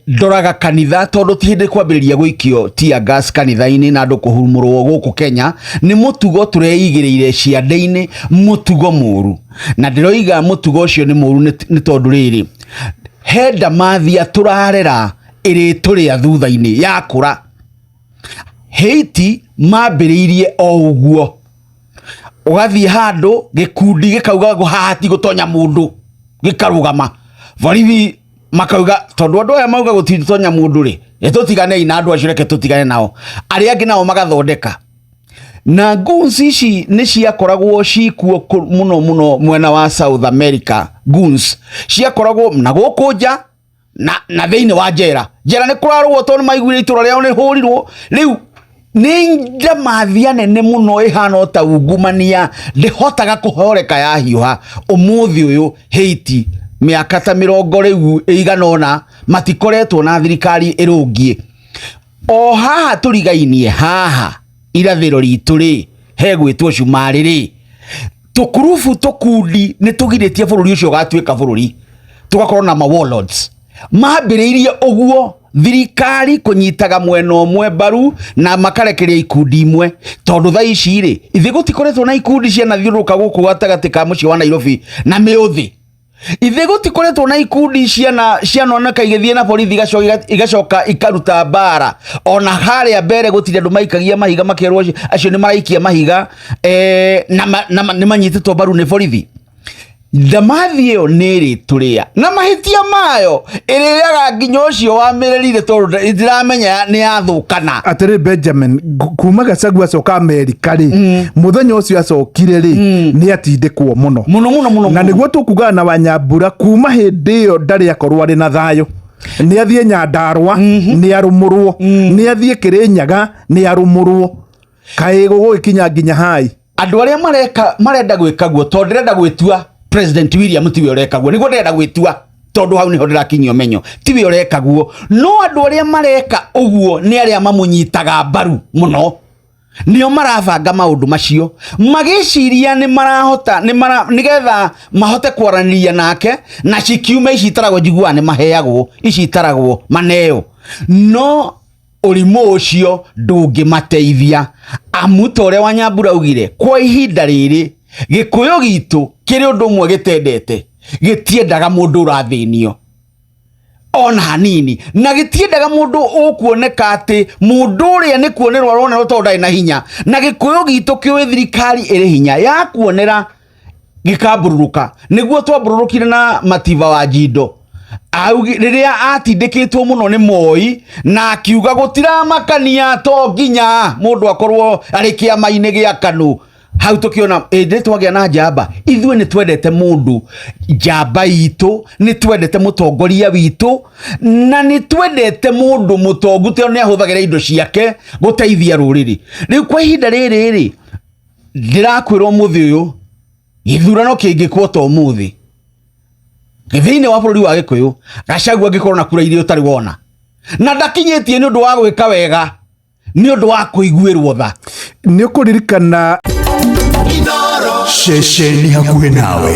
ndoraga kanitha tondu ti hindi kwambiriria guikio tear gas kanitha-ini na andu kuhumurwo guku Kenya ni mutugo tureigireire ciande-ini, mutugo muru. Na ndiroiga mutugo ucio ni muru ni tondu riri he ndamathia turarera iri turia thutha-ini yakura. Haiti mambiriirie o uguo, ugathie handu gikundi gikauga guhati gutonya mundu gikarugama, borithi makauga tondu andu aya mauga gutitonya mundu ri tutiganei na andu acio reke tutigane nao, ari angi nao magathondeka. Na goons ici ni ciakoragwo cikuo muno mwena wa South America. Goons ciakoragwo na guku nja na thiini wa njera ni kurarwo tondu maiguire itura riao ni hurirwo. Riu ni ndamathia nene muno ihana ta ungumania ndihotaga kuhoreka ya hiuha. Umuthi uyu Haiti miaka ta 40 riu iganona matikoretwo na thirikari irungie. O haha turigainie haha irathiro ritu ri hegwitwo Cumari ri tukurufu tukundi ni tugiritie bururi ucio gatwika bururi tugakorwo na ma warlords mambiriirie uguo thirikari kunyitaga mwena umwe baru na makarekeria ikundi imwe tondu tha ici ri ithi gutikoretwo na ikundi cia na thiuruka guku gatagati ka muci wa Nairobi na miuthi. Ithi gutikoretwo na ikundi cia noneka igithie na borithi igacoka ikaruta bara. Ona haria mbere gutire andu maikagia mahiga makerwo acio ni maraikia mahiga na ni manyititwo baru ni borithi. Ndamathi iyo niri turia na mahitia mayo iriaga nginya ucio wa mirerire tondu ndiramenya ni athukana. Atiri Benjamin kuma Gachagua acoka Amerika ri muthenya ucio acokire ri ni atindikwo muno na niguo tukuga na Wanyambura kuma hindi iyo ndari akorwo ari na thayo. Ni athie Nyandarua ni arumurwo, ni athie Kirinyaga ni arumurwo, kai gugikinya nginya hai. Andu aria marenda gwika guo tondu ndirenda gwitua President William tiwe urekaguo niguo ndirenda gwitua tondu hau niho ndirakinyio menyo tiwe urekaguo. No andu aria mareka uguo ni aria mamunyitaga baru muno, nio marabanga maundu macio magiciria ni marahota nigetha mahote kwaraniria nake na cikiuma ici itaragwo njiguane maheagwo ici itaragwo maneo. No urimu ucio ndungimateithia amu tore Wanyambura ugire kwa ihinda riri Gikuyu gitu kiri undu mwe gitendete gitiendaga mundu urathinio ona hanini na gitiendaga mundu ukuoneka ati mundu uria ni kuonerwa arona tondu ndai na hinya. Na Gikuyu gitu kiwe thirikari iri hinya ya kuonera gikabururuka niguo twabururukire na Mativa wa Njindo riria atindikitwo muno ni Moi na akiuga gutiramakania to nginya mundu akorwo ari kiama-ini gia KANU. Hau tukiona twagia na njamba ithue ni twendete mundu njamba itu, ni twendete mutongoria witu na ni twendete mundu mutongu te ni ahuthagira indo ciake guteithia ruriri. Riu kwa ihinda riri ndirakwirwo muthi uyu githurano kingikwo to muthi thiini wa bururi wa Gikuyu Gachagua ngikorwo na kura iria utari wona na ndakinyitie ni undu wa gwika wega, ni undu wa kuiguirwo tha. Ni ukuririkana Shesheni hakuhe nawe.